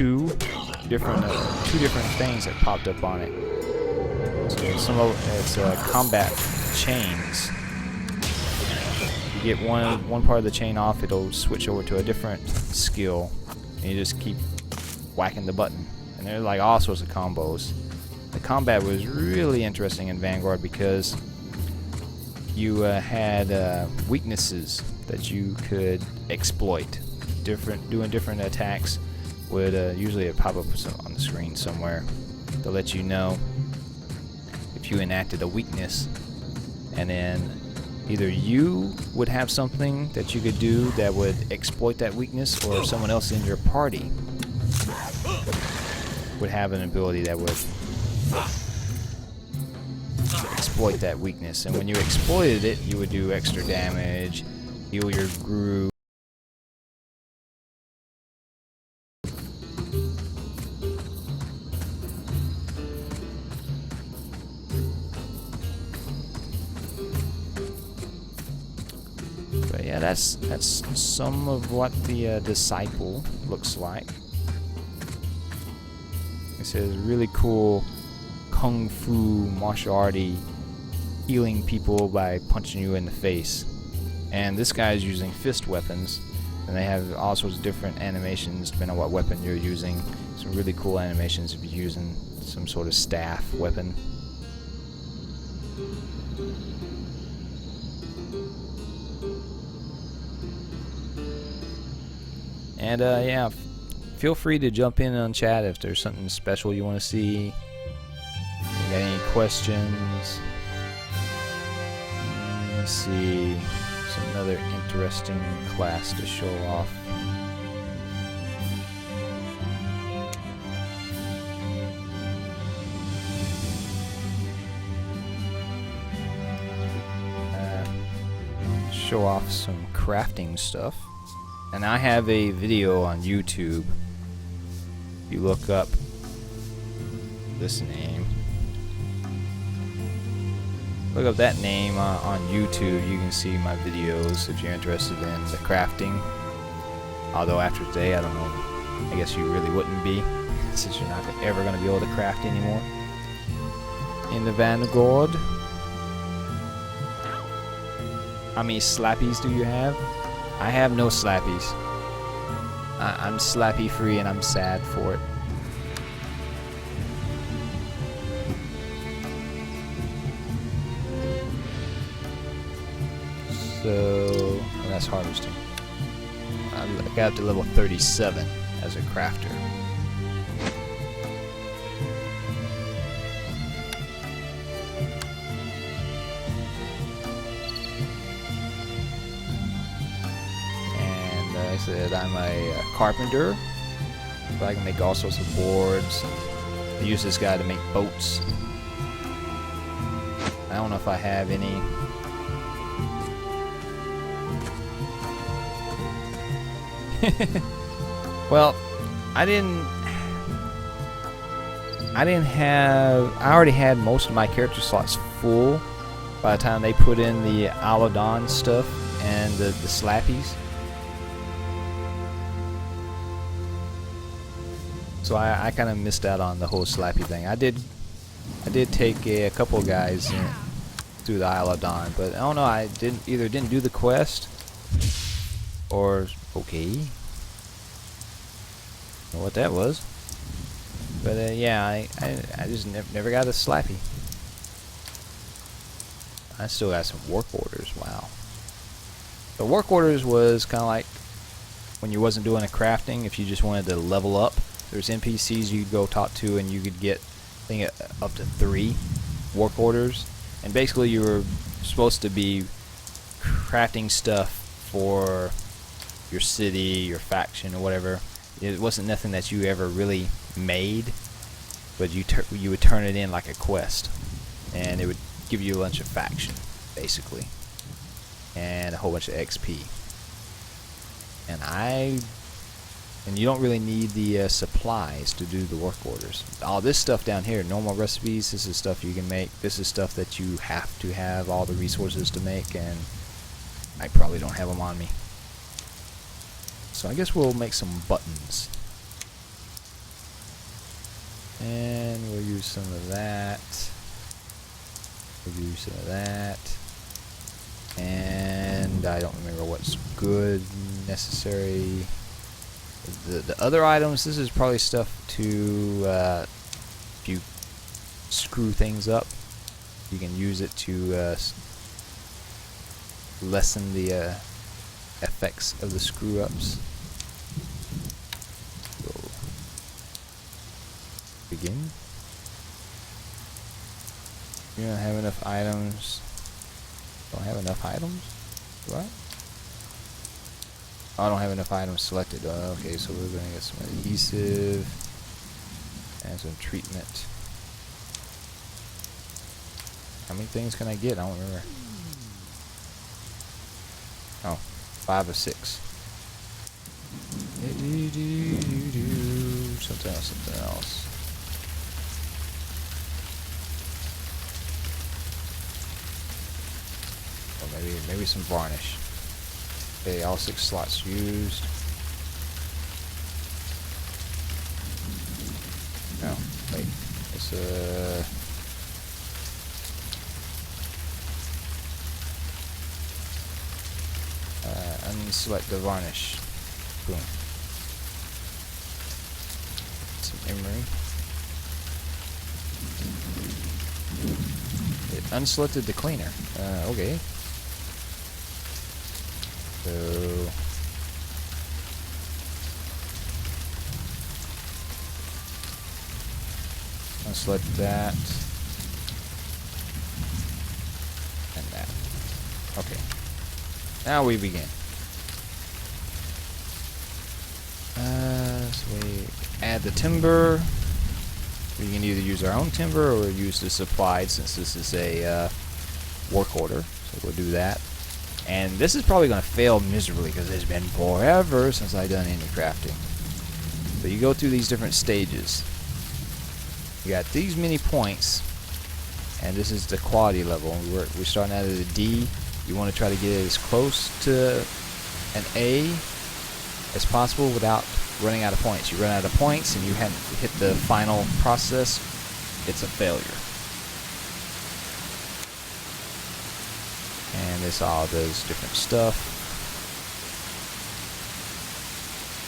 two different things that popped up on it. So some of it's combat chains. You get one part of the chain off, it'll switch over to a different skill, and you just keep whacking the button. And there's like all sorts of combos. The combat was really interesting in Vanguard because you had weaknesses that you could exploit. Doing different attacks would usually pop up on the screen somewhere to let you know if you enacted a weakness, and then either you would have something that you could do that would exploit that weakness, or someone else in your party would have an ability that would exploit that weakness. And when you exploited it, you would do extra damage, heal your group. But yeah, that's some of what the disciple looks like. It says really cool kung fu martial arty, healing people by punching you in the face. And this guy is using fist weapons, and they have all sorts of different animations depending on what weapon you're using. Some really cool animations if you're using some sort of staff weapon. And yeah, feel free to jump in on chat if there's something special you want to see. You got any questions? Let's see. Some another interesting class to show off. Show off some crafting stuff. And I have a video on YouTube. If you look up this name, look up that name on YouTube, you can see my videos if you're interested in the crafting. Although after today, I don't know, I guess you really wouldn't be, since you're not ever going to be able to craft anymore in the Vanguard. How many slappies do you have? I have no slappies. I'm slappy free and I'm sad for it. So, well, that's harvesting. I got up to level 37 as a crafter. I said I'm a carpenter, so I can make all sorts of boards. I use this guy to make boats. I don't know if I have any. Well, I already had most of my character slots full by the time they put in the Aladon stuff and the slappies. So I kind of missed out on the whole slappy thing. I did take a couple guys through the Isle of Dawn, but I don't know. I didn't do the quest, or okay, don't know what that was. But yeah, I just never got a slappy. I still got some work orders. Wow. The work orders was kind of like when you wasn't doing a crafting. If you just wanted to level up, there's NPCs you'd go talk to, and you could get, I think, up to 3 work orders. And basically, you were supposed to be crafting stuff for your city, your faction, or whatever. It wasn't nothing that you ever really made, but you would turn it in like a quest, and it would give you a bunch of faction, basically, and a whole bunch of XP. And you don't really need the supplies to do the work orders. All this stuff down here, normal recipes, this is stuff you can make. This is stuff that you have to have all the resources to make, and I probably don't have them on me. So I guess we'll make some buttons. And we'll use some of that. We'll use some of that. And I don't remember what's good, necessary. The other items, this is probably stuff to, if you screw things up, you can use it to lessen the effects of the screw-ups. So, begin. You don't have enough items. Don't have enough items? What? Oh, I don't have enough items selected. Okay, so we're gonna get some adhesive and some treatment. How many things can I get? I don't remember. Oh, 5 or 6. Something else, something else. Or maybe some varnish. Okay, all 6 slots used. No, wait. It's unselect the varnish. Boom. Some emery. It unselected the cleaner. Okay. So unselect that and that. Okay. Now we begin. So we add the timber. We can either use our own timber or use the supplied, since this is a work order. So we'll do that. And this is probably going to fail miserably because it's been forever since I've done any crafting. But you go through these different stages. You got these many points, and this is the quality level. We're starting out at a D. You want to try to get it as close to an A as possible without running out of points. You run out of points and you haven't hit the final process, it's a failure. And this all does different stuff.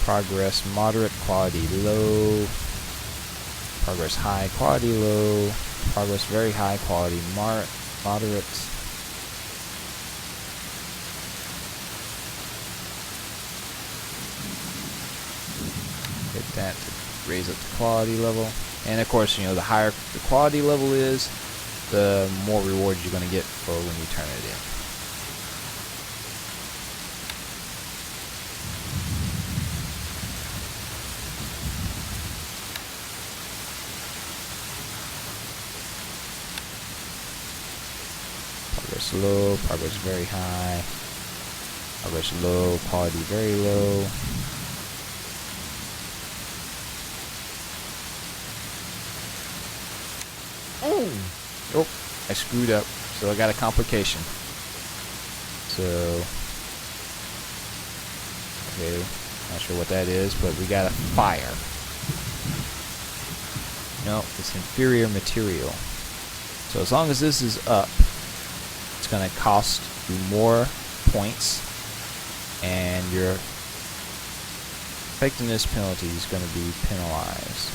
Progress moderate, quality low. Progress high, quality low. Progress very high, quality moderate. Hit that to raise up the quality level. And of course, you know, the higher the quality level is, the more rewards you're going to get for when you turn it in. Progress low, progress very high, progress low, quality very low. Oh, I screwed up, so I got a complication. So, okay, not sure what that is, but we got a fire. No, it's inferior material. So as long as this is up, it's going to cost you more points, and your effectiveness penalty is going to be penalized.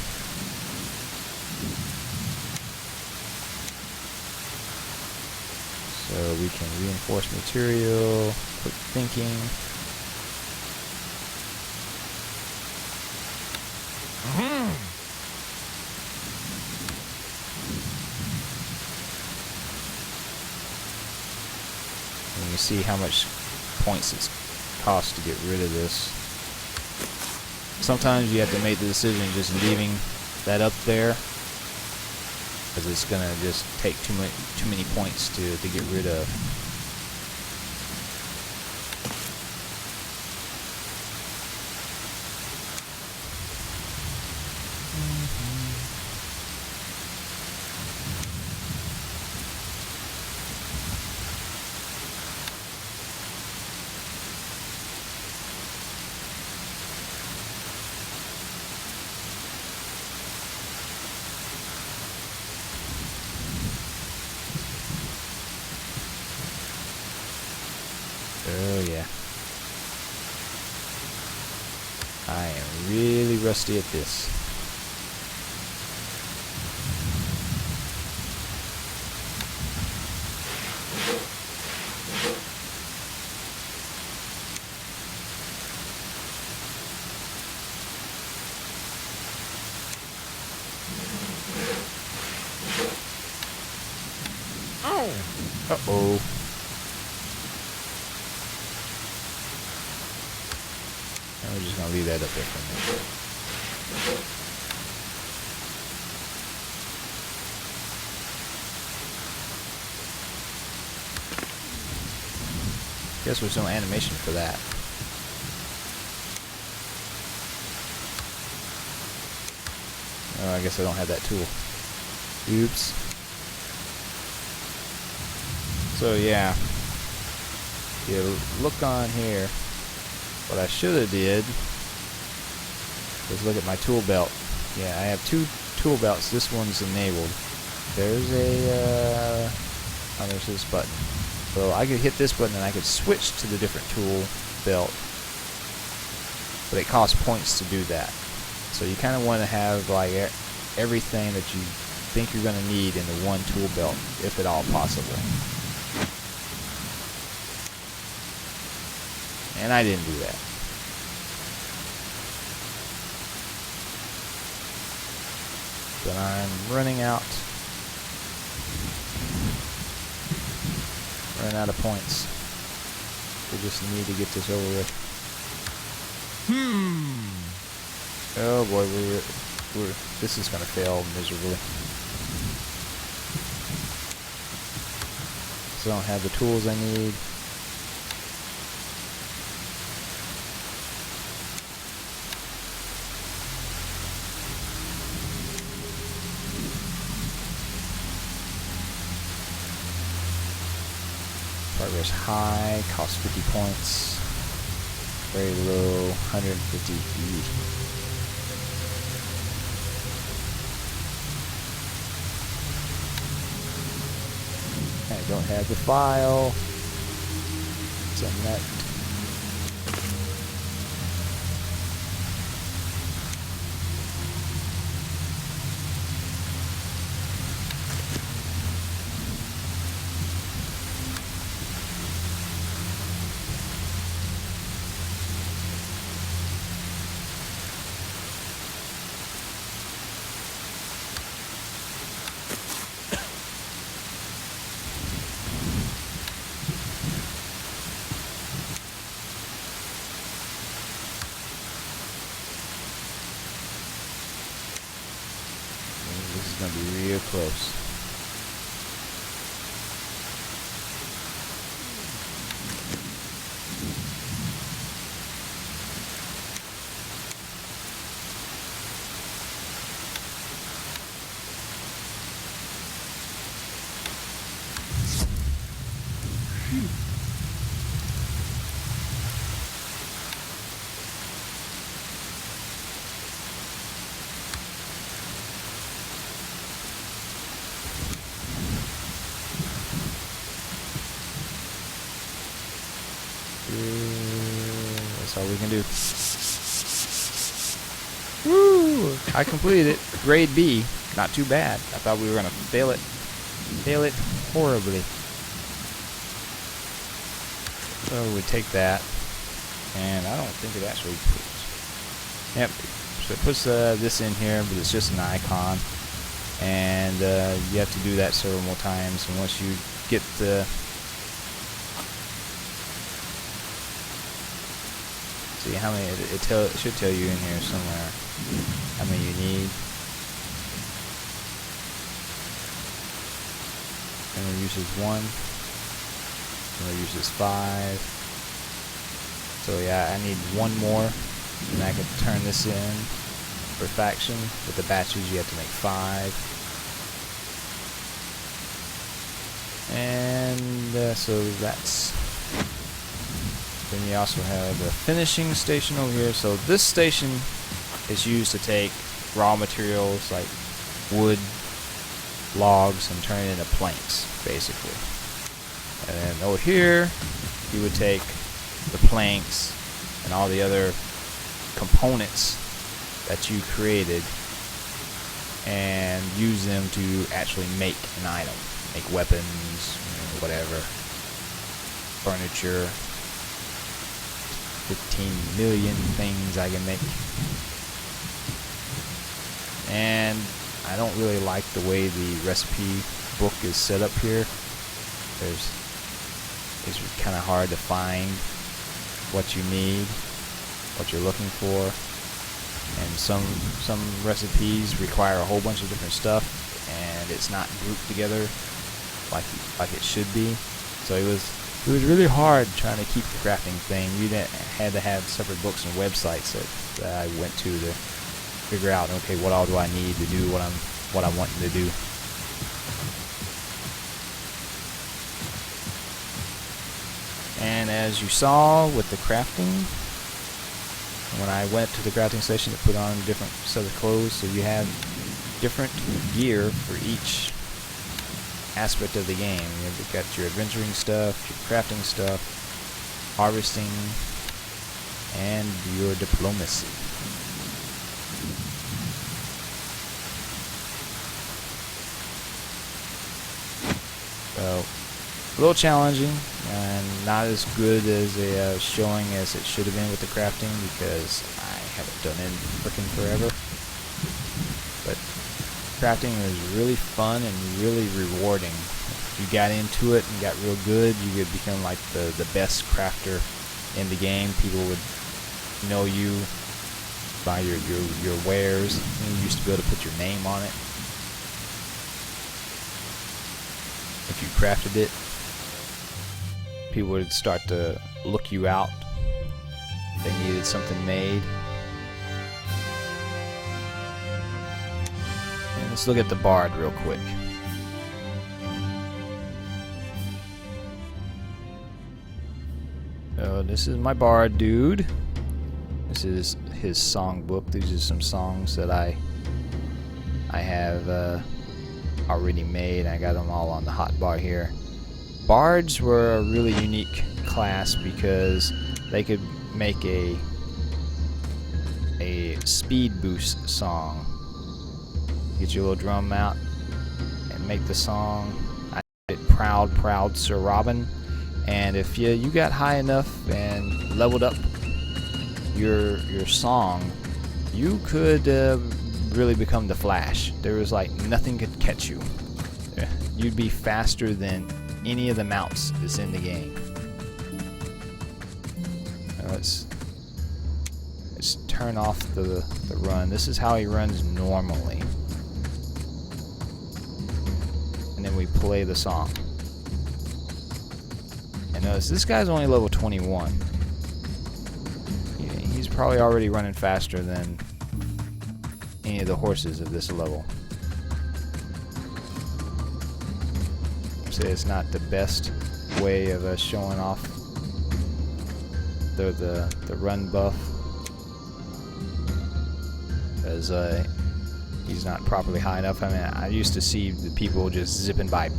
So we can reinforce material, quick thinking. And you see how much points it's cost to get rid of this. Sometimes you have to make the decision just leaving that up there, because it's gonna just take too many points to get rid of. Oh yeah. I am really rusty at this. Uh-oh. And we're just going to leave that up there for a minute. Guess there's no animation for that. Oh, I guess I don't have that tool. Oops. So yeah, you look on here, what I should have did was look at my tool belt. Yeah, I have two tool belts. This one's enabled. There's a, oh, there's this button. So I could hit this button and I could switch to the different tool belt, but it costs points to do that. So you kind of want to have like everything that you think you're going to need in the one tool belt, if at all possible. And I didn't do that. But I'm running out of points. We just need to get this over with. Oh boy, this is gonna fail miserably. So I don't have the tools I need. Progress high, cost 50 points. Very low, 150 feet. I don't have the file. It's a net. This is going to be real close. That's all we can do. Woo! I completed it. Grade B. Not too bad. I thought we were gonna fail it horribly. So we take that, and I don't think it actually puts. Yep. So it puts this in here, but it's just an icon, and you have to do that several more times. And once you get the see how many it should tell you in here somewhere how many you need. And it uses 1. And it uses 5. So yeah, I need 1 more, and I can turn this in for faction. With the batches, you have to make 5. And so that's. Then you also have the finishing station over here. So this station is used to take raw materials like wood, logs, and turn it into planks, basically. And then over here, you would take the planks and all the other components that you created and use them to actually make an item. Make weapons, whatever, furniture, 15 million things I can make. And I don't really like the way the recipe book is set up here. It's kind of hard to find what you need, what you're looking for, and some recipes require a whole bunch of different stuff, and it's not grouped together like it should be. So it was really hard trying to keep the crafting thing. You had to have separate books and websites that I went to figure out, okay, what all do I need to do what I'm wanting to do. And as you saw with the crafting, when I went to the crafting station to put on a different set of clothes, so you have different gear for each aspect of the game. You've got your adventuring stuff, your crafting stuff, harvesting, and your diplomacy. So, a little challenging and not as good as a showing as it should have been with the crafting, because I haven't done it in frickin' forever. But crafting was really fun and really rewarding. If you got into it and got real good, you could become like the best crafter in the game. People would know you by your wares. You used to be able to put your name on it if you crafted it. People would start to look you out if they needed something made. And let's look at the bard real quick. So this is my bard dude. This is his songbook. These are some songs that I have already made. I got them all on the hotbar here. Bards were a really unique class because they could make a speed boost song. Get your little drum out and make the song. I did Proud, Proud Sir Robin. And if you got high enough and leveled up your song, you could really become the Flash. There was like nothing could catch you. You'd be faster than any of the mounts that's in the game. Now let's turn off the run. This is how he runs normally. And then we play the song. And notice this guy's only level 21. He's probably already running faster than any of the horses of this level. So it's not the best way of us showing off the run buff, because he's not properly high enough. I mean, I used to see the people just zipping by.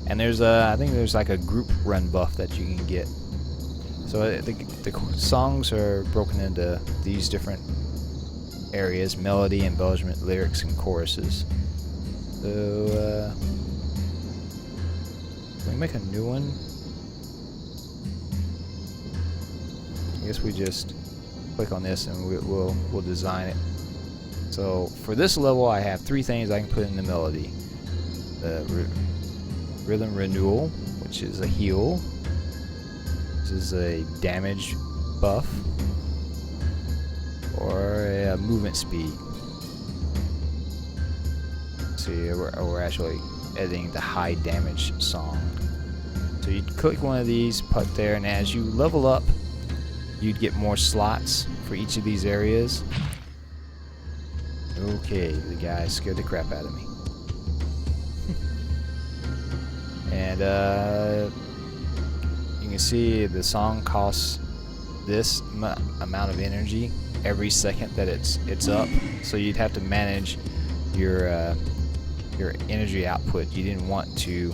And there's I think there's like a group run buff that you can get. So the songs are broken into these different areas: melody, embellishment, lyrics, and choruses. So can we make a new one? I guess we just click on this and we'll design it. So for this level, I have 3 things I can put in the melody: the rhythm renewal, which is a heal. This is a damage buff, or a movement speed. See, we're actually editing the high damage song. So you'd click one of these, put there, and as you level up, you'd get more slots for each of these areas. Okay, the guy scared the crap out of me. And you can see the song costs this amount of energy every second that it's up. So you'd have to manage your energy output. You didn't want to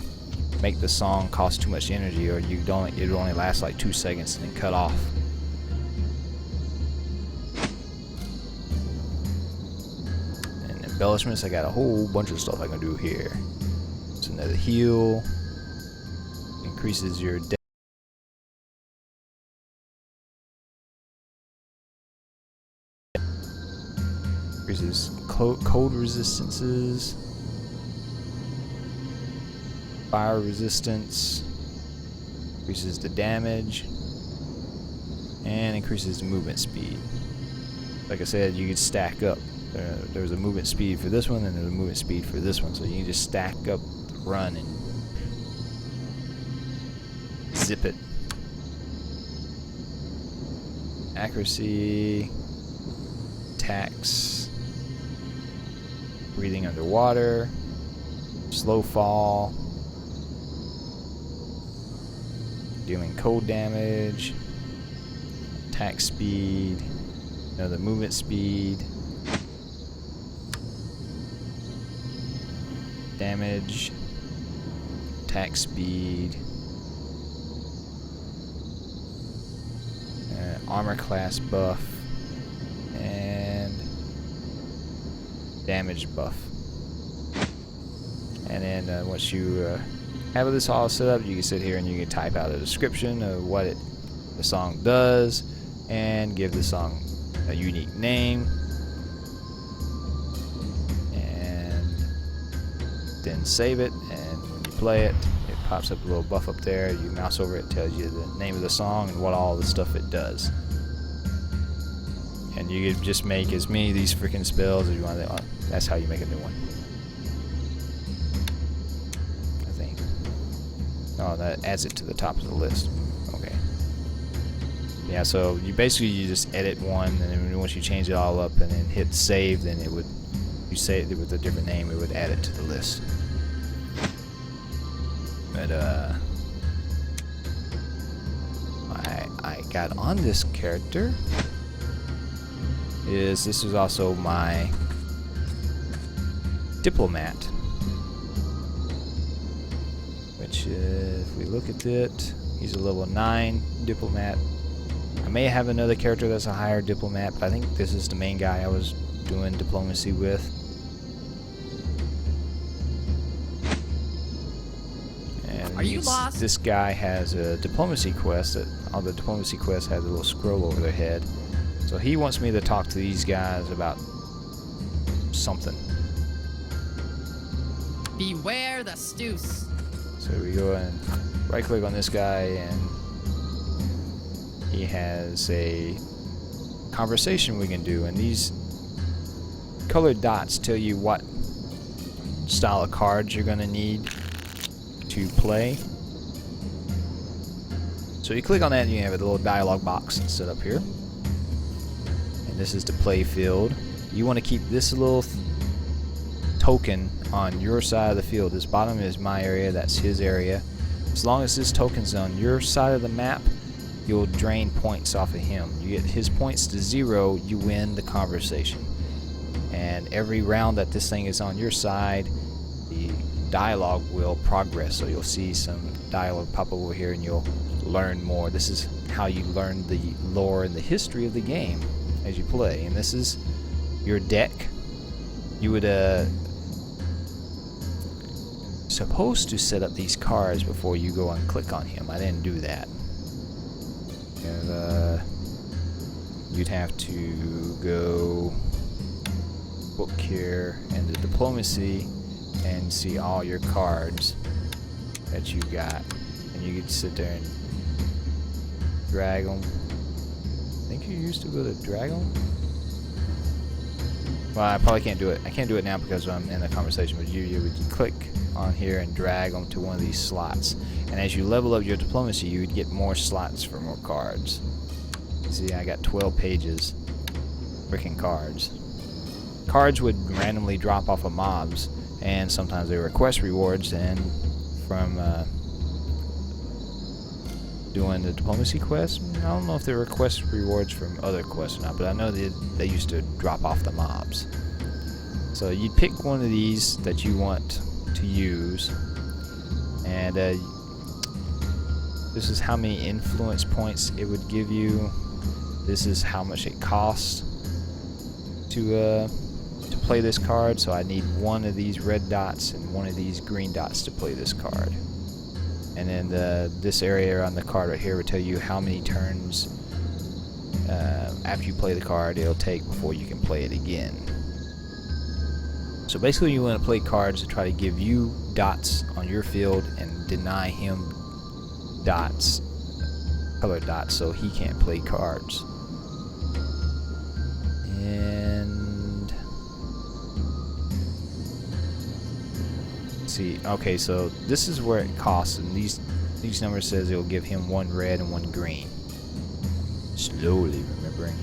make the song cost too much energy, or it only lasts like 2 seconds and then cut off. And embellishments, I got a whole bunch of stuff I can do here. It's another heal, increases your increases cold resistances, fire resistance, increases the damage, and increases the movement speed. Like I said, you could stack up. There's a movement speed for this one, and there's a movement speed for this one, so you can just stack up the run and zip it. Accuracy, attacks, breathing underwater, slow fall, dealing cold damage, attack speed, another movement speed, damage, attack speed, armor class buff, and damage buff. And then once you have this all set up, you can sit here and you can type out a description of what the song does, and give the song a unique name, and then save it. And when you play it, it pops up a little buff up there. You mouse over it, tells you the name of the song and what all the stuff it does. And you can just make as many of these freaking spells as you want. That's how you make a new one, I think. Oh, that adds it to the top of the list. Okay. Yeah, so you just edit one, and then once you change it all up and then hit save, then you save it with a different name, it would add it to the list. But I got on this character is this is also my diplomat, which if we look at it, he's a level 9 diplomat. I may have another character that's a higher diplomat, but I think this is the main guy I was doing diplomacy with. And are you lost? This guy has a diplomacy quest that all the diplomacy quests have a little scroll over their head. So he wants me to talk to these guys about something. Beware the Stoos. So we go and right click on this guy, and he has a conversation we can do, and these colored dots tell you what style of cards you're going to need to play. So you click on that and you have a little dialog box set up here. And this is the play field. You want to keep this little token on your side of the field. This bottom is my area, that's his area. As long as this token's on your side of the map, you'll drain points off of him. You get his points to 0, you win the conversation. And every round that this thing is on your side, the dialogue will progress. So you'll see some dialogue pop over here and you'll learn more. This is how you learn the lore and the history of the game as you play. And this is your deck. You would supposed to set up these cards before you go and click on him. I didn't do that. And, you'd have to go book here and the diplomacy and see all your cards that you got, and you could sit there and drag them. I think you used to be able to drag them. Well, I probably can't do it. I can't do it now because I'm in the conversation, but you would click on here and drag them to one of these slots, and as you level up your diplomacy, you would get more slots for more cards. See, I got 12 pages freaking cards. Cards would randomly drop off of mobs, and sometimes they were quest rewards, and from doing the diplomacy quest, I don't know if there were quest rewards from other quests or not, but I know they used to drop off the mobs. So you'd pick one of these that you want to use, And this is how many influence points it would give you. This is how much it costs to play this card. So I need one of these red dots and one of these green dots to play this card. And then this area on the card right here will tell you how many turns after you play the card it'll take before you can play it again. So basically you want to play cards to try to give you dots on your field and deny him dots, colored dots, so he can't play cards. And see, okay, so this is where it costs, and these numbers says it'll give him one red and one green. Slowly remembering.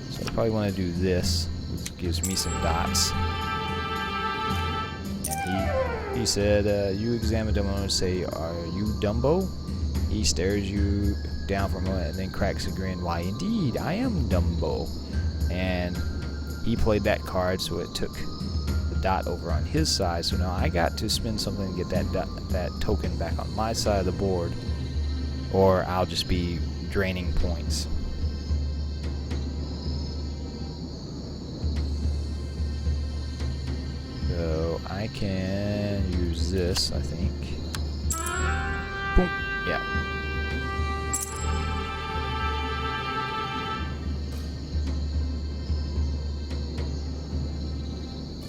So I probably want to do this, which gives me some dots. And he said, you examine Dumbo and say, "Are you Dumbo?" He stares you down for a moment and then cracks a grin. "Why, indeed, I am Dumbo." And he played that card, so it took the dot over on his side. So now I got to spend something to get that token back on my side of the board, or I'll just be draining points. So I can use this, I think. Boom. Yeah.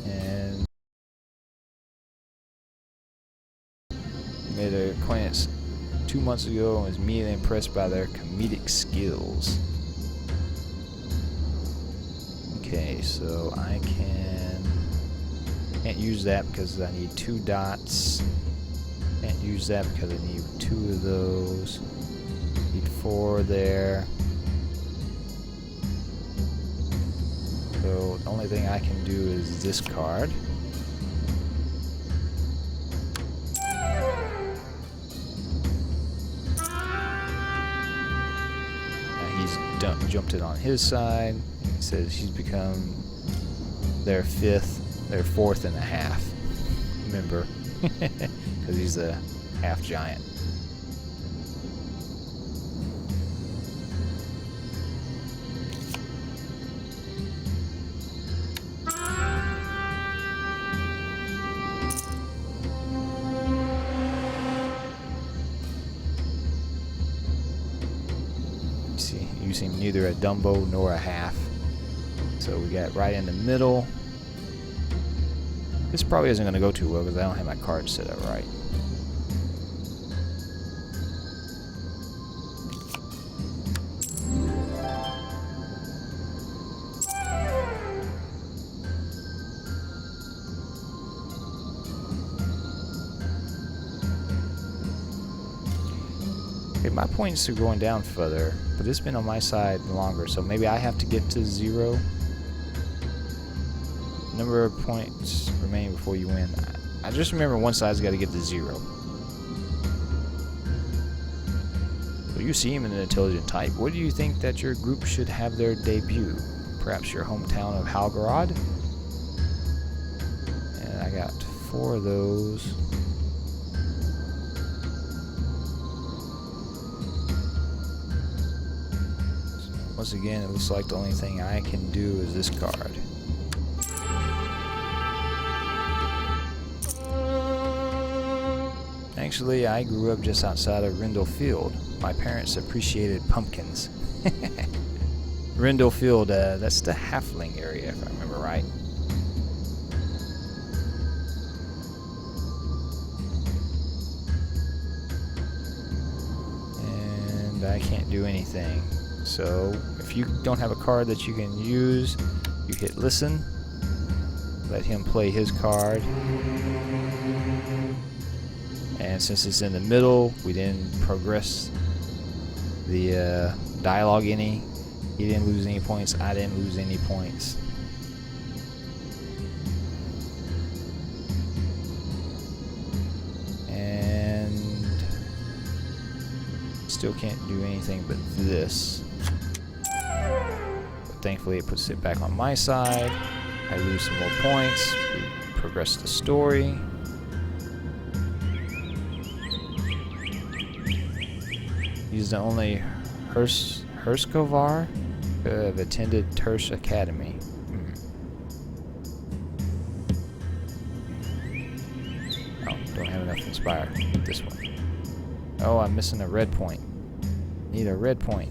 And made an acquaintance 2 months ago and was immediately impressed by their comedic skills. Okay, so I can't use that because I need 2 dots. Can't use that because I need 2 of those. Need 4 there. So the only thing I can do is this card. Jumped it on his side. He says he's become their 4th and a half member because he's a half giant. Using neither a Dumbo nor a half. So we got right in the middle. This probably isn't going to go too well because I don't have my cards set up right. Okay, my points are going down further, but it's been on my side longer, so maybe I have to get to 0. Number of points remaining before you win. I just remember one side's got to get to 0. So you seem an intelligent type. Where do you think that your group should have their debut? Perhaps your hometown of Valgard? And I got 4 of those. Once again, it looks like the only thing I can do is this card. Actually, I grew up just outside of Rindle Field. My parents appreciated pumpkins. Rindle Field, that's the halfling area, if I remember right. And I can't do anything. So if you don't have a card that you can use, you hit listen, let him play his card, and since it's in the middle, we didn't progress the dialogue any. He didn't lose any points, I didn't lose any points. And still can't do anything but this. Thankfully, it puts it back on my side. I lose some more points. We progress the story. He's the only Herskovar who have attended Tersh Academy. Oh, don't have enough Inspire. This one. Oh, I'm missing a red point. Need a red point.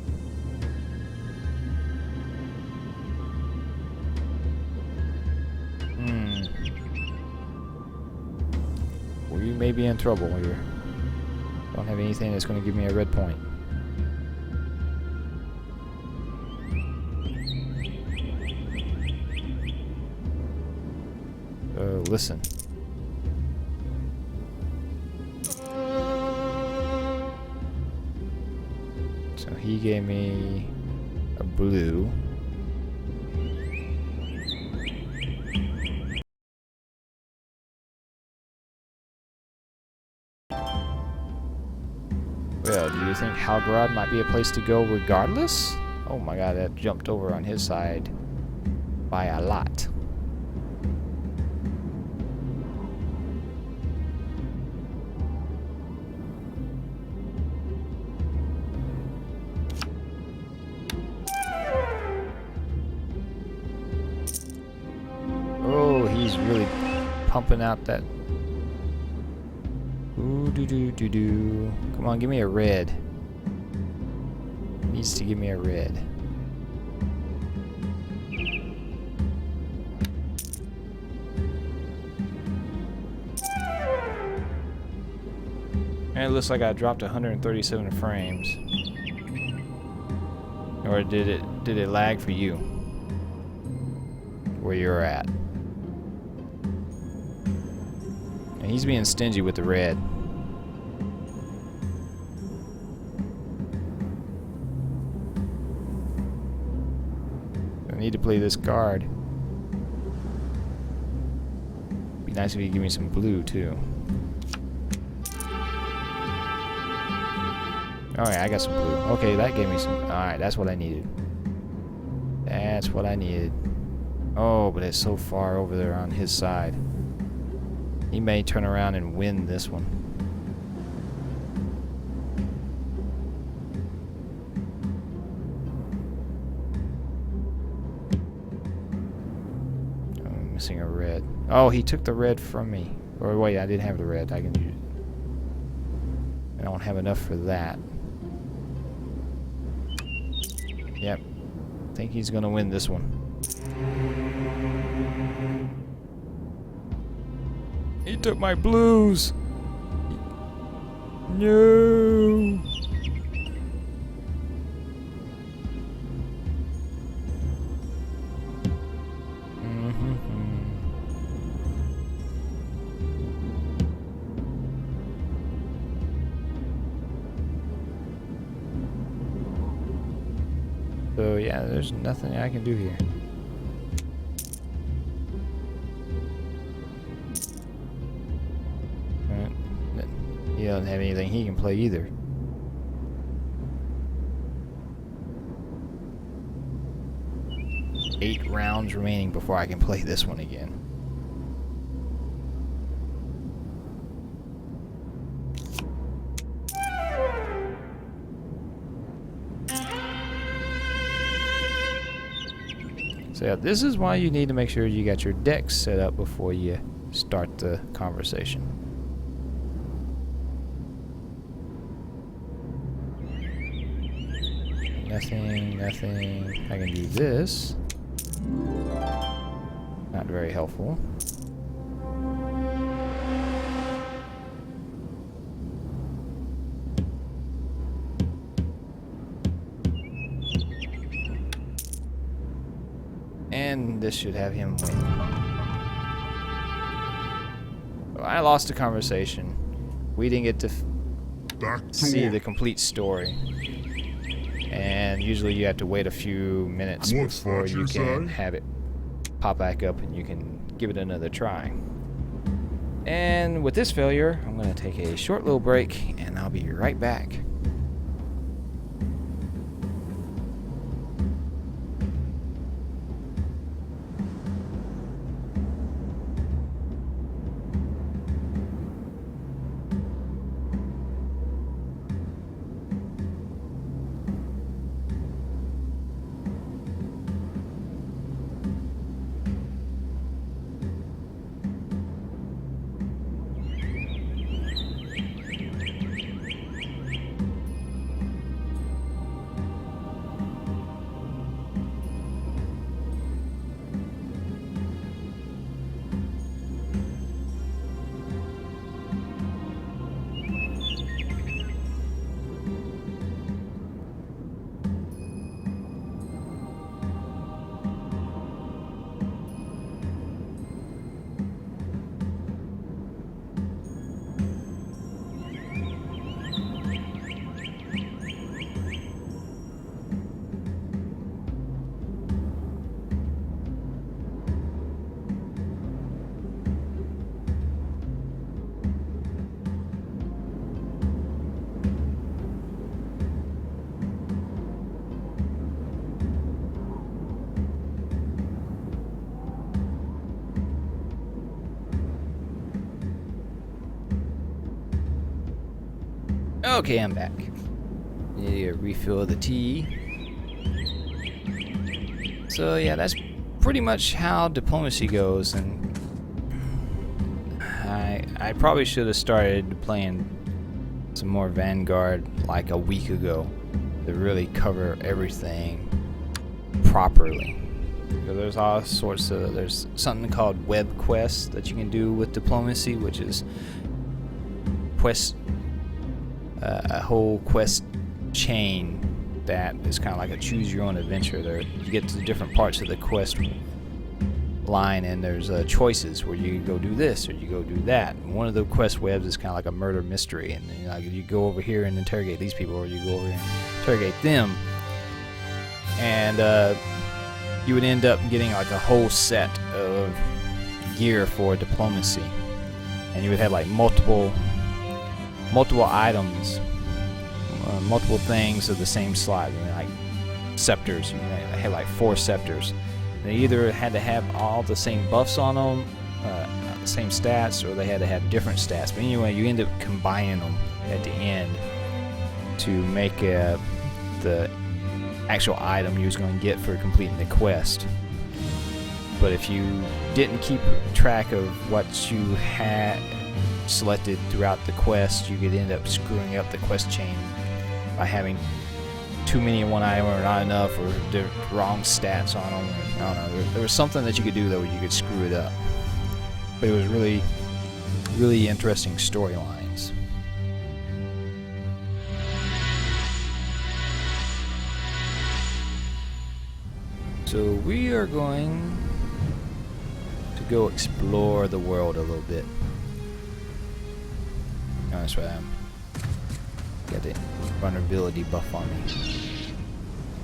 We may be in trouble here. Don't have anything that's going to give me a red point. Listen. So he gave me a blue. Well, do you think Halgrad might be a place to go regardless? Oh my god, that jumped over on his side by a lot. Oh, he's really pumping out that. Ooh, doo. Come on, give me a red. Needs to give me a red. And it looks like I dropped 137 frames. Or did it lag for you? Where you're at? And he's being stingy with the red. I need to play this card. Be nice if you give me some blue too. Alright, I got some blue. Okay, that gave me some. Alright, that's what I needed. That's what I needed. Oh, but it's so far over there on his side. He may turn around and win this one. Oh, I'm missing a red. Oh, he took the red from me. Or wait, I didn't have the red. I can use it. I don't have enough for that. Yep. I think he's gonna win this one. He took my blues. No. So yeah, there's nothing I can do here. He doesn't have anything he can play either. Eight rounds remaining before I can play this one again. So yeah, this is why you need to make sure you got your decks set up before you start the conversation. Nothing. I can do this. Not very helpful. And this should have him win. Well, I lost the conversation. We didn't get to see the complete story. And usually you have to wait a few minutes before you can have it pop back up and you can give it another try. And with this failure, I'm going to take a short little break and I'll be right back. Okay, I'm back. Need a refill of the tea. So yeah, that's pretty much how diplomacy goes, and I probably should have started playing some more Vanguard like a week ago to really cover everything properly. So there's all sorts of, there's something called web quests that you can do with diplomacy, which is quest, a whole quest chain that is kind of like a choose your own adventure. There you get to different parts of the quest line, and there's choices where you go do this or you go do that. And one of the quest webs is kind of like a murder mystery, and you go over here and interrogate these people, or you go over here and interrogate them, and you would end up getting like a whole set of gear for diplomacy, and you would have like multiple items, multiple things of the same slot. Like scepters, you had like 4 scepters. They either had to have all the same buffs on them, the same stats, or they had to have different stats. But anyway, you end up combining them at the end to make the actual item you was going to get for completing the quest. But if you didn't keep track of what you had selected throughout the quest, you could end up screwing up the quest chain by having too many in one item, or not enough, or the wrong stats on them. I don't know. There was something that you could do though where you could screw it up. But it was really, really interesting storylines. So we are going to go explore the world a little bit. Oh, that's right. Got the vulnerability buff on me.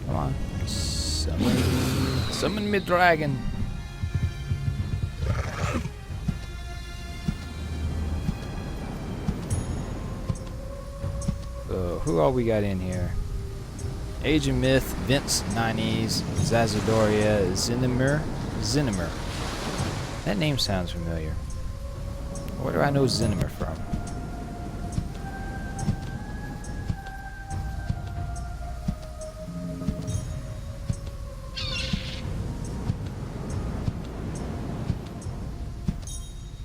Come on. Summon me dragon. So, who all we got in here? Age of Myth, Vince Ninees, Zazadoria, Zenimer. That name sounds familiar. Where do I know Zenimer from?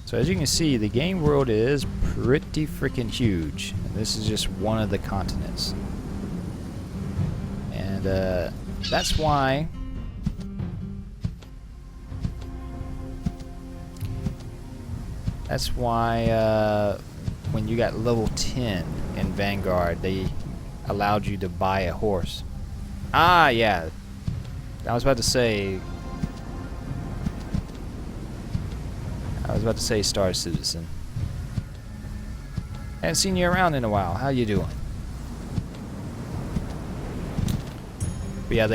So as you can see, the game world is pretty freaking huge. And this is just one of the continents. And that's why when you got level 10 in Vanguard, they allowed you to buy a horse. Ah, yeah. I was about to say Star Citizen. Haven't seen you around in a while. How you doing? But yeah,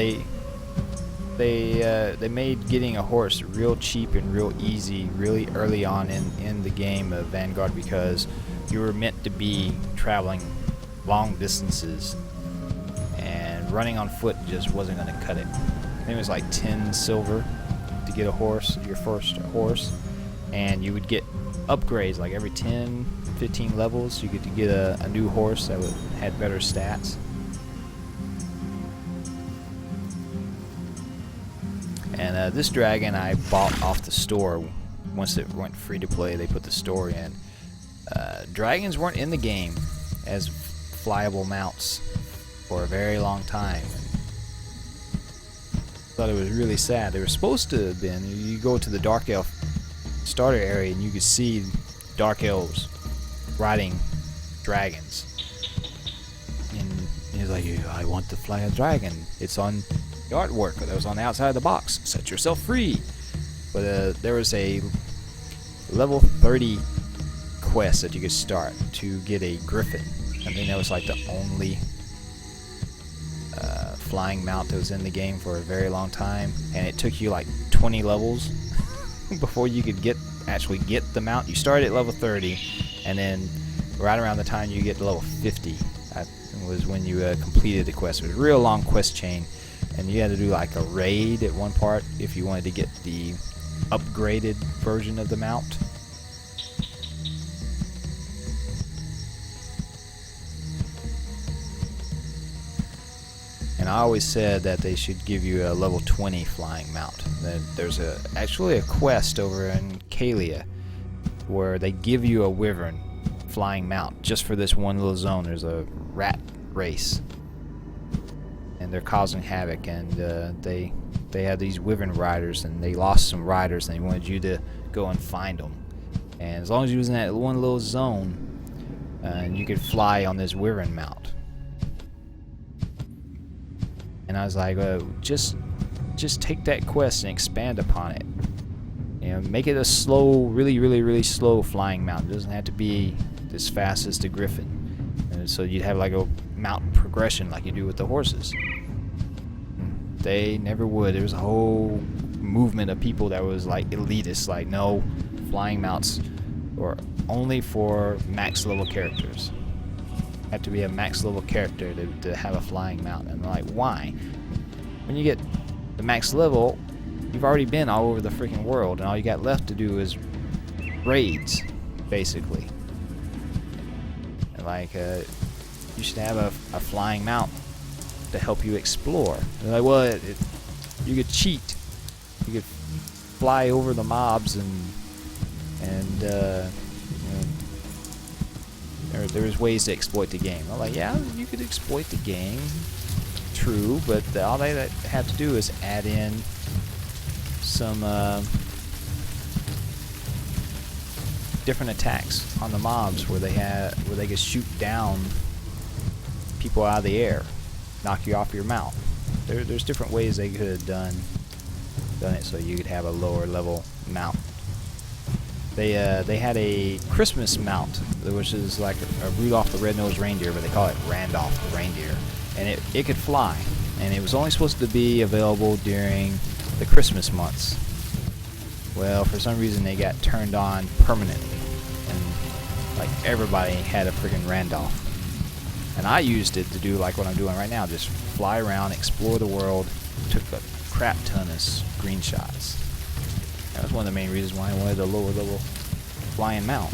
they made getting a horse real cheap and real easy really early on in the game of Vanguard, because you were meant to be traveling long distances, and running on foot just wasn't going to cut it. I think it was like 10 silver to get a horse, your first horse. And you would get upgrades like every 10, 15 levels. You get to get a new horse that had better stats. And this dragon I bought off the store. Once it went free to play, they put the store in. Dragons weren't in the game as flyable mounts for a very long time. Thought it was really sad. They were supposed to have been. You go to the Dark Elf starter area and you could see dark elves riding dragons, and he's like, I want to fly a dragon. It's on the artwork that was on the outside of the box. Set yourself free. But there was a level 30 quest that you could start to get a griffin. I think that was like the only flying mount that was in the game for a very long time, and it took you like 20 levels before you could actually get the mount. You started at level 30, and then right around the time you get to level 50 was when you completed the quest. It was a real long quest chain, and you had to do like a raid at one part if you wanted to get the upgraded version of the mount. And I always said that they should give you a level 20 flying mount. There's actually a quest over in Kalia where they give you a wyvern flying mount just for this one little zone. There's a rat race, and they're causing havoc, and they had these wyvern riders, and they lost some riders, and they wanted you to go and find them. And as long as you was in that one little zone, you could fly on this wyvern mount. And I was like, just take that quest and expand upon it. You know, make it a slow, really slow flying mount. It doesn't have to be as fast as the griffin. And so you'd have like a mount progression like you do with the horses. They never would. There was a whole movement of people that was like elitist, like no, flying mounts or only for max level characters. Have to be a max level character to have a flying mount. And I'm like, why? When you get the max level, you've already been all over the freaking world, and all you got left to do is raids, basically. And like, you should have a flying mount to help you explore. And like, well, you could cheat. You could fly over the mobs and you know, there's ways to exploit the game. I'm like, yeah, you could exploit the game, true, but all they have to do is add in some different attacks on the mobs where they can shoot down people out of the air, knock you off your mount. There's different ways they could have done it so you could have a lower level mount. They had a Christmas mount, which is like a Rudolph the Red-Nosed Reindeer, but they call it Randolph the Reindeer, and it could fly, and it was only supposed to be available during the Christmas months. Well, for some reason they got turned on permanently, and like everybody had a freaking Randolph. And I used it to do like what I'm doing right now, just fly around, explore the world, took a crap ton of screenshots. That was one of the main reasons why I wanted a lower level flying mount.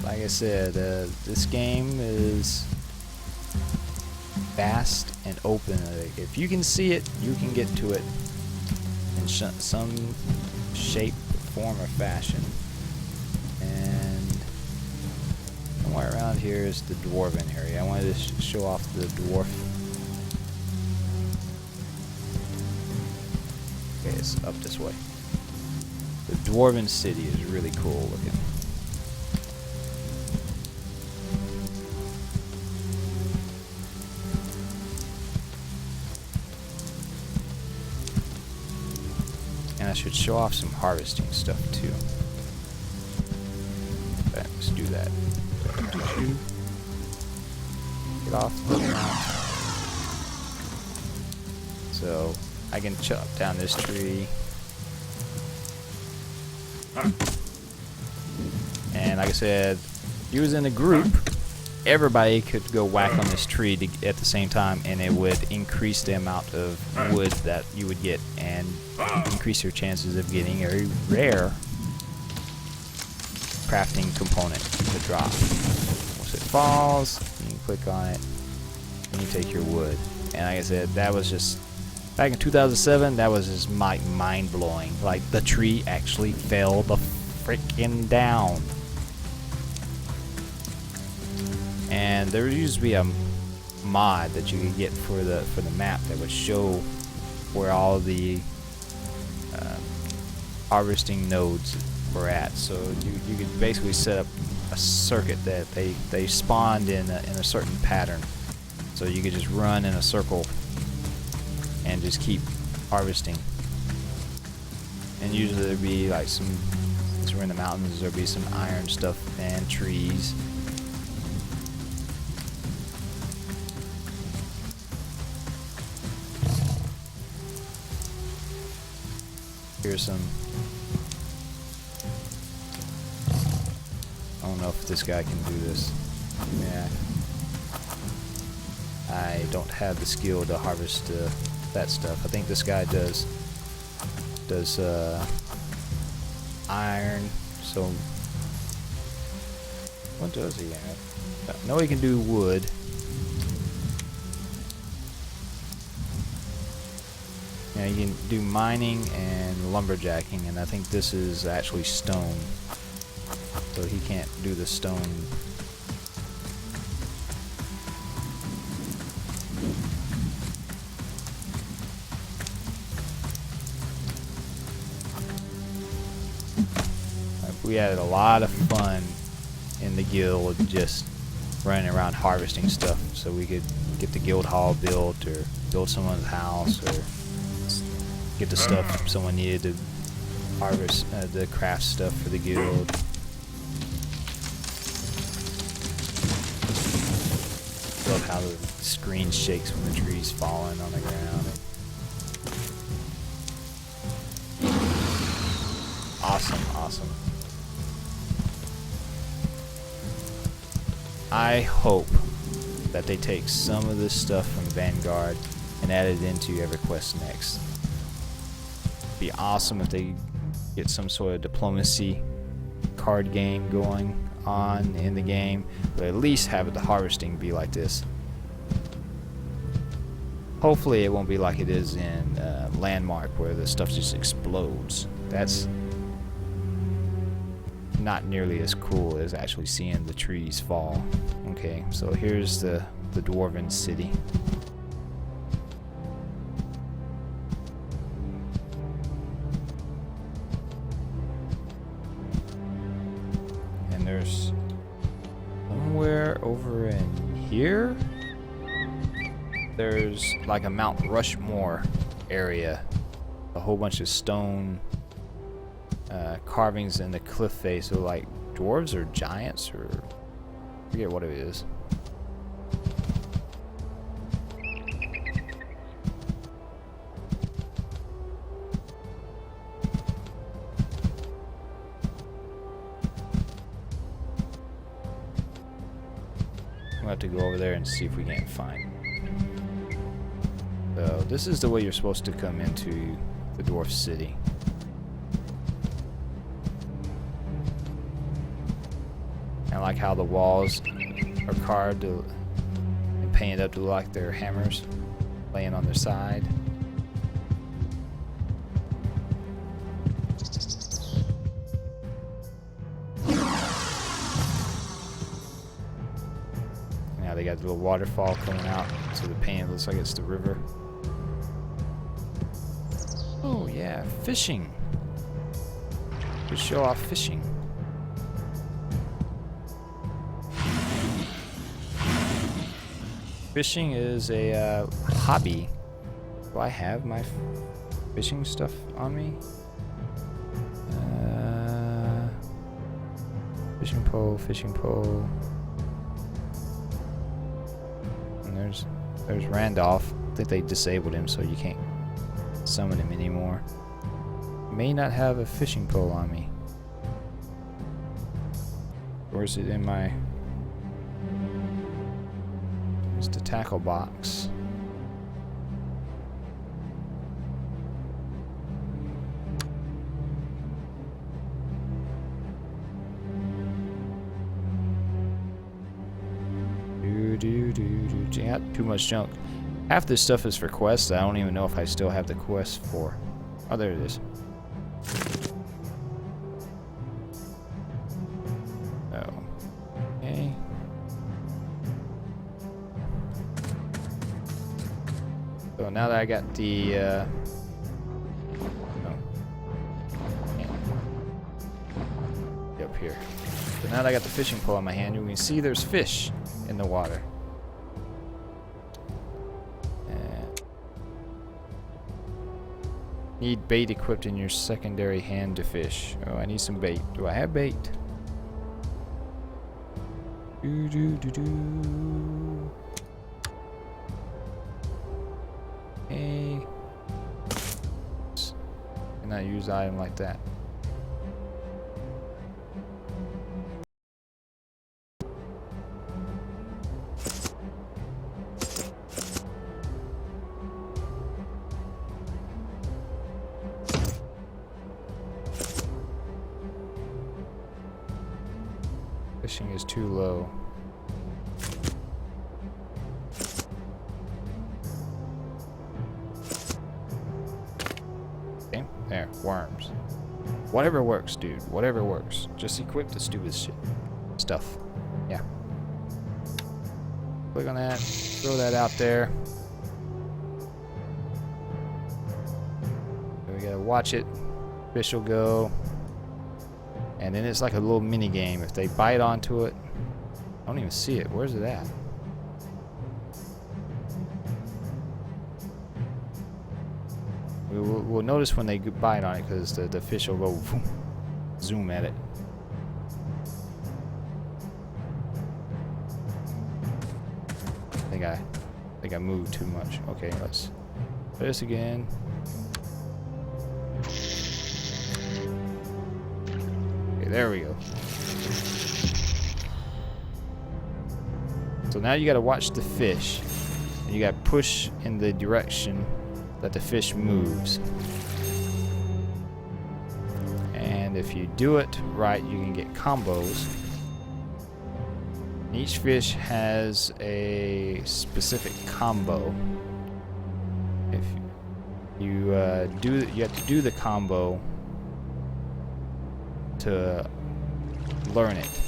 Like I said, this game is vast and open. If you can see it, you can get to it in some shape, form, or fashion. And somewhere around here is the dwarven area. I wanted to show off the dwarf. Okay, it's up this way. The dwarven city is really cool looking. And I should show off some harvesting stuff too. But let's do that. Get off the mount. So I can chop down this tree. And like I said, if you was in a group, everybody could go whack on this tree at the same time, and it would increase the amount of wood that you would get and increase your chances of getting a rare crafting component to drop. Once it falls, you can click on it and you take your wood. And like I said, that was just back in 2007, that was just mind-blowing. Like, the tree actually fell the freaking down. And there used to be a mod that you could get for the map that would show where all the harvesting nodes were at. So you could basically set up a circuit that they spawned in a certain pattern. So you could just run in a circle and just keep harvesting. And usually there'd be like since we're in the mountains, there'd be some iron stuff and trees. Here's some. don't know if this guy can do this. Yeah. I don't have the skill to harvest that stuff. I think this guy does iron. So what does he have? I know he can do wood. Yeah, you can do mining and lumberjacking, and I think this is actually stone. So he can't do the stone. We had a lot of fun in the guild just running around harvesting stuff, so we could get the guild hall built or build someone's house or get the stuff someone needed to harvest, the craft stuff for the guild. Love how the screen shakes when the tree's falling on the ground. Awesome, awesome. I hope that they take some of this stuff from Vanguard and add it into EverQuest Next. It'd be awesome if they get some sort of diplomacy card game going on in the game, but at least have the harvesting be like this. Hopefully it won't be like it is in Landmark, where the stuff just explodes. That's not nearly as cool as actually seeing the trees fall. Okay, so here's the dwarven city. And there's somewhere over in here, there's like a Mount Rushmore area, a whole bunch of stone carvings in the cliff face, so like dwarves or giants, or I forget what it is. We'll have to go over there and see if we can't find. So this is the way you're supposed to come into the dwarf city. I like how the walls are carved and painted up to look like they're hammers laying on their side. Now they got the little waterfall coming out, so the paint looks like it's the river. Oh yeah, fishing. Just show off fishing. Fishing is a hobby. Do I have my fishing stuff on me? Fishing pole, fishing pole. And there's Randolph. I think they disabled him, so you can't summon him anymore. May not have a fishing pole on me. Or is it in my... It's the tackle box. Yeah, too much junk. Half this stuff is for quests. I don't even know if I still have the quest for. Oh, there it is. Oh. Okay. So now that I got the up here. So now that I got the fishing pole in my hand, you can see there's fish in the water. Need bait equipped in your secondary hand to fish. Oh, I need some bait. Do I have bait? Hey. Cannot use item like that. Fishing is too low. Okay, there, worms. Whatever works, dude. Whatever works. Just equip the stupid shit. Stuff. Yeah. Click on that. Throw that out there. We gotta watch it. Fish will go. And then it's like a little mini game. If they bite onto it, I don't even see it. Where's it at? We'll notice when they bite on it because the fish will go zoom at it. I think I moved too much. Okay, let's try this again. Okay, there we go. So now you gotta watch the fish, and you gotta push in the direction that the fish moves. And if you do it right, you can get combos. Each fish has a specific combo. If you have to do the combo to learn it,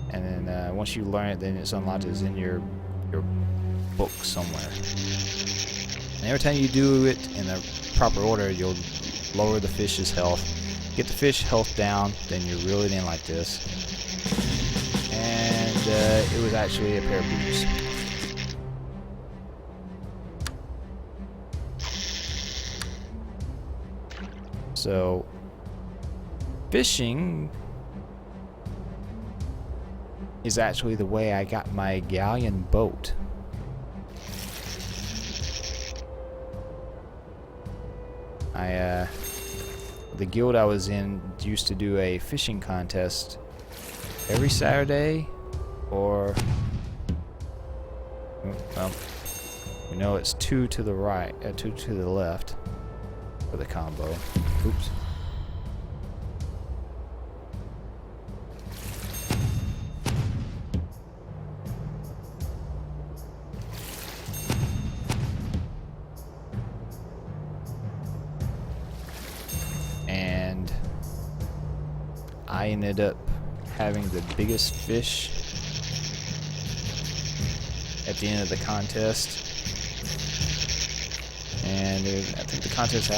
and then once you learn it, then it's unlocked as in your book somewhere. And every time you do it in the proper order, you'll lower the fish's health. Get the fish health down, then you reel it in like this. And it was actually a pair of boots. So, fishing is actually the way I got my galleon boat. The guild I was in used to do a fishing contest every Saturday, or well, you know, it's 2 to the right, 2 to the left for the combo. Oops. And I ended up having the biggest fish at the end of the contest, and I think the contest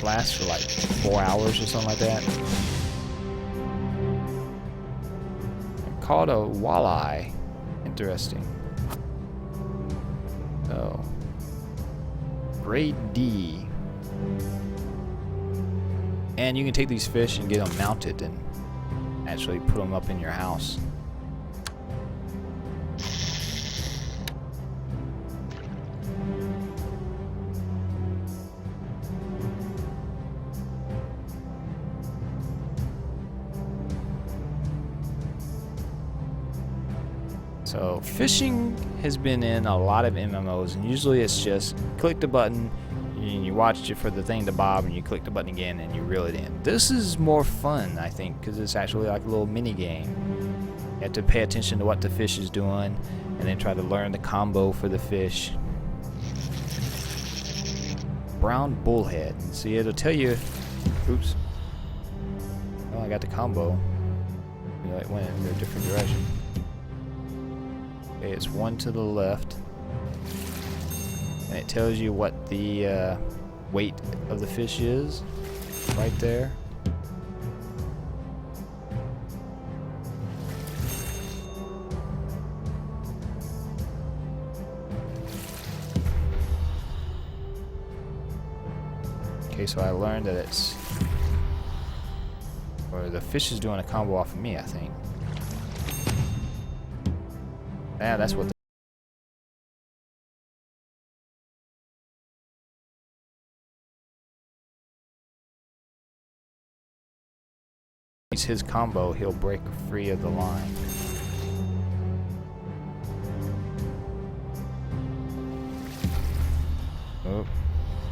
lasts for like 4 hours or something like that. I caught a walleye. Interesting. Oh, grade D. And you can take these fish and get them mounted and actually put them up in your house. So fishing has been in a lot of MMOs, and usually it's just click the button and you watch it for the thing to bob, and you click the button again and you reel it in. This is more fun, I think, because it's actually like a little mini game. You have to pay attention to what the fish is doing and then try to learn the combo for the fish. Brown bullhead. See, it'll tell you, oops, well, I got the combo. You know, it went in a different direction. Okay, it's 1 to the left. And it tells you what the weight of the fish is right there. Okay, so I learned that it's, or the fish is doing a combo off of me, I think. Yeah, that's what his combo, he'll break free of the line. Oh,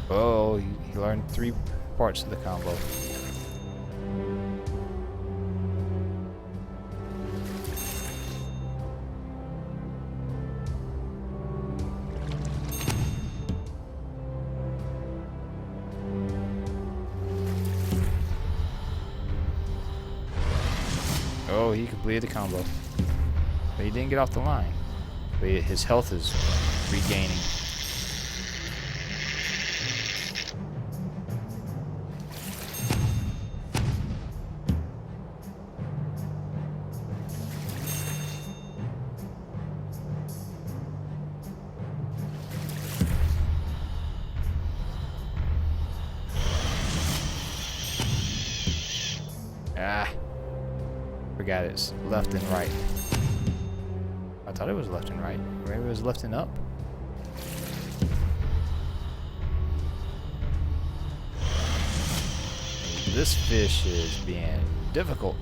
oh, he learned 3 parts of the combo. Oh, he completed the combo. But he didn't get off the line. But his health is regaining. Ah, forgot it's left and right. I thought it was left and right. Maybe it was left and up. This fish is being difficult.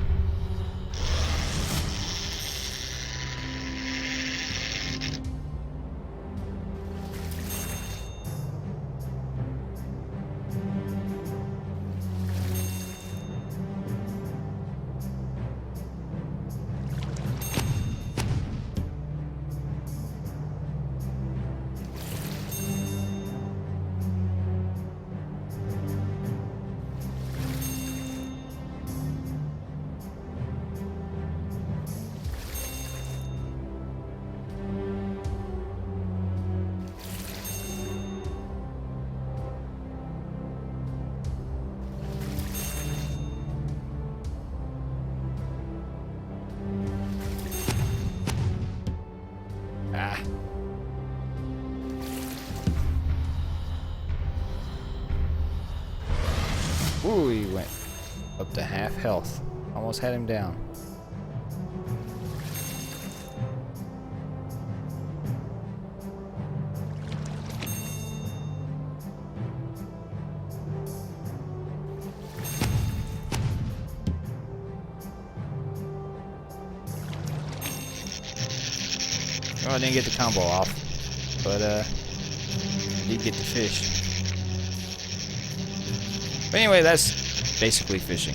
Ah. Ooh, he went up to half health. Almost had him down. Oh, I didn't get the combo off, but did get the fish. But anyway, that's basically fishing.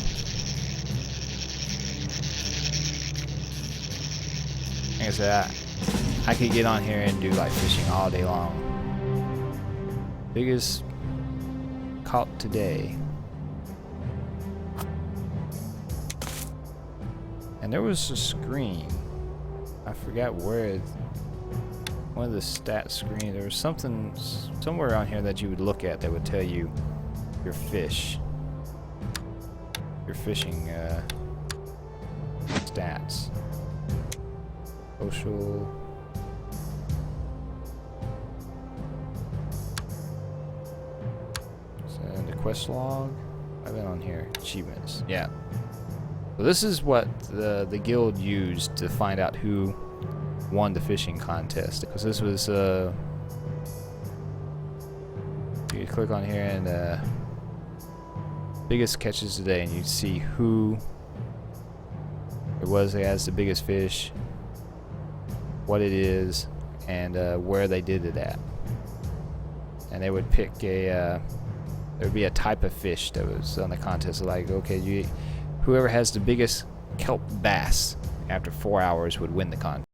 Like I said, I could get on here and do like fishing all day long. Biggest caught today. And there was a screen. I forgot where. One of the stat screens. There was something somewhere on here that you would look at that would tell you your fish, your fishing stats. Social. And the quest log. I've been on here. Achievements. Yeah. So this is what the guild used to find out who won the fishing contest, because this was you click on here and biggest catches today, and you see who it was that has the biggest fish, what it is, and where they did it at. And they would pick a there would be a type of fish that was on the contest, like, okay, whoever has the biggest kelp bass after 4 hours would win the contest.